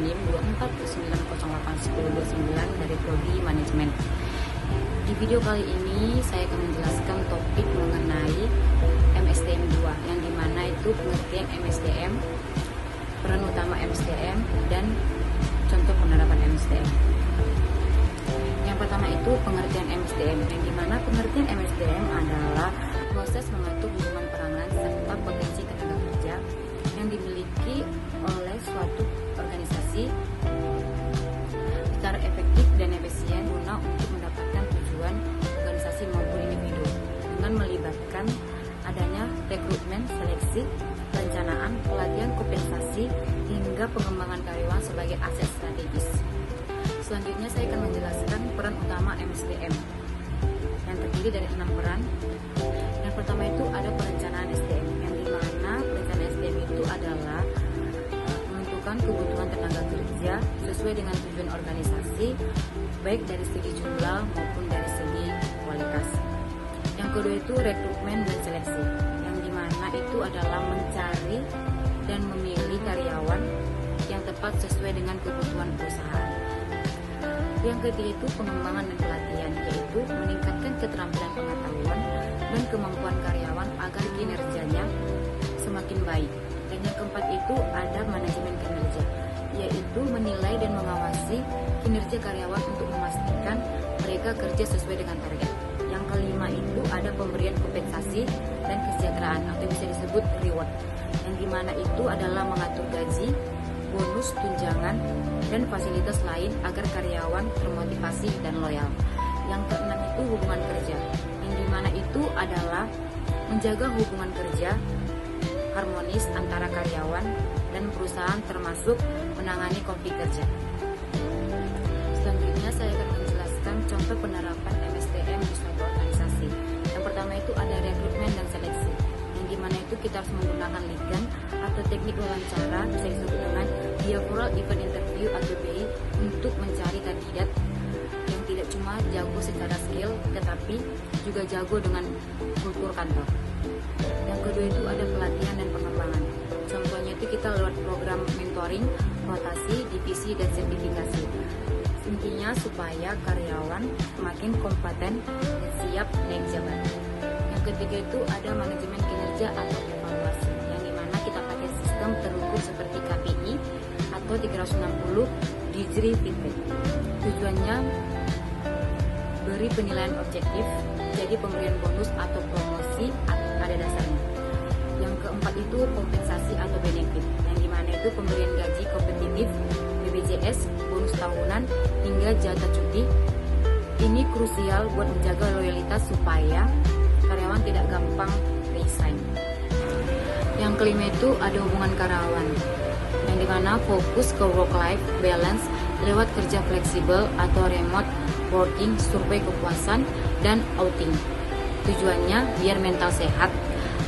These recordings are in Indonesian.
NIM 2409081029 dari Prodi Manajemen. Di video kali ini saya akan menjelaskan topik mengenai MSDM 2, yang dimana itu pengertian MSDM, peran utama MSDM, dan contoh penerapan MSDM. Yang pertama itu pengertian MSDM, yang dimana pengertian MSDM adalah proses mengatur hubungan peranan serta potensi tenaga kerja yang dimiliki oleh suatu organisasi secara efektif dan efisien guna untuk mendapatkan tujuan organisasi maupun individu dengan melibatkan adanya rekrutmen, seleksi, perencanaan, pelatihan, kompensasi, hingga pengembangan karyawan sebagai aset strategis. Selanjutnya saya akan menjelaskan peran utama MSDM yang terdiri dari 6 peran. Yang pertama itu ada perencanaan SDM, yang dimana perencanaan SDM itu adalah menentukan kebutuhan tenaga kerja sesuai dengan tujuan organisasi, baik dari segi jumlah maupun dari segi kualitas. Yang kedua itu rekrutmen dan seleksi, yang dimana itu adalah mencari dan memilih karyawan yang tepat sesuai dengan kebutuhan perusahaan. Yang ketiga itu pengembangan dan pelatihan, yaitu meningkatkan keterampilan pengetahuan dan kemampuan karyawan agar kinerjanya semakin baik. Dan yang keempat itu ada manajemen kinerja, yaitu menilai dan mengawasi kinerja karyawan untuk memastikan mereka kerja sesuai dengan target. Yang kelima itu ada pemberian kompensasi dan kesejahteraan, atau bisa disebut reward, yang dimana itu adalah mengatur gaji, bonus, tunjangan, dan fasilitas lain agar karyawan termotivasi dan loyal. Yang keenam itu hubungan kerja, yang dimana itu adalah menjaga hubungan kerja harmonis antara karyawan dan perusahaan, termasuk menangani konflik kerja. Selanjutnya saya akan menjelaskan contoh penerapan MSDM di suatu organisasi. Yang pertama itu ada rekrutmen dan seleksi, yang dimana itu kita harus menggunakan ligan atau teknik wawancara, bisa disebut dengan behavioral event interview atau BI, untuk mencari kandidat yang tidak cuma jago secara skill, tetapi juga jago dengan kultur kantor. Yang kedua itu ada pelatihan dan pengembangan. Contohnya itu kita lewat program mentoring, rotasi, divisi, dan sertifikasi. Intinya supaya karyawan semakin kompeten dan siap naik jabatan. Yang ketiga itu ada manajemen kinerja atau evaluasi, yang dimana kita pakai sistem terukur seperti KPI atau 360 degree feedback. Tujuannya beri penilaian objektif, jadi pemberian bonus atau promosi ada dasarnya. Yang keempat itu kompensasi atau benefit, yang dimana itu pemberian gaji kompetitif, BPJS, bonus tahunan, hingga jatah cuti. Ini krusial buat menjaga loyalitas supaya karyawan tidak gampang resign. Yang kelima itu ada hubungan karyawan, yang dimana fokus ke work-life balance lewat kerja fleksibel atau remote working, survei kepuasan, dan outing. Tujuannya biar mental sehat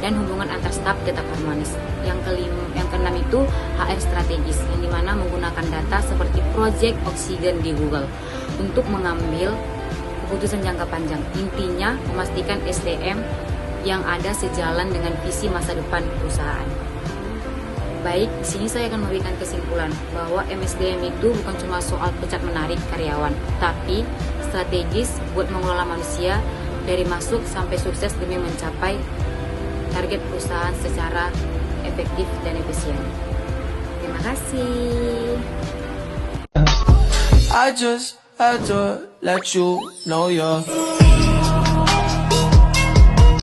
dan hubungan antar staf tetap harmonis. Yang keenam itu HR strategis, yang dimana menggunakan data seperti Project Oxygen di Google untuk mengambil keputusan jangka panjang. Intinya memastikan SDM yang ada sejalan dengan visi masa depan perusahaan. Baik, di sini saya akan memberikan kesimpulan bahwa MSDM itu bukan cuma soal pecat menarik karyawan, tapi strategis buat mengelola manusia dari masuk sampai sukses demi mencapai target perusahaan secara efektif dan efisien. Terima kasih. I just had to let you know you're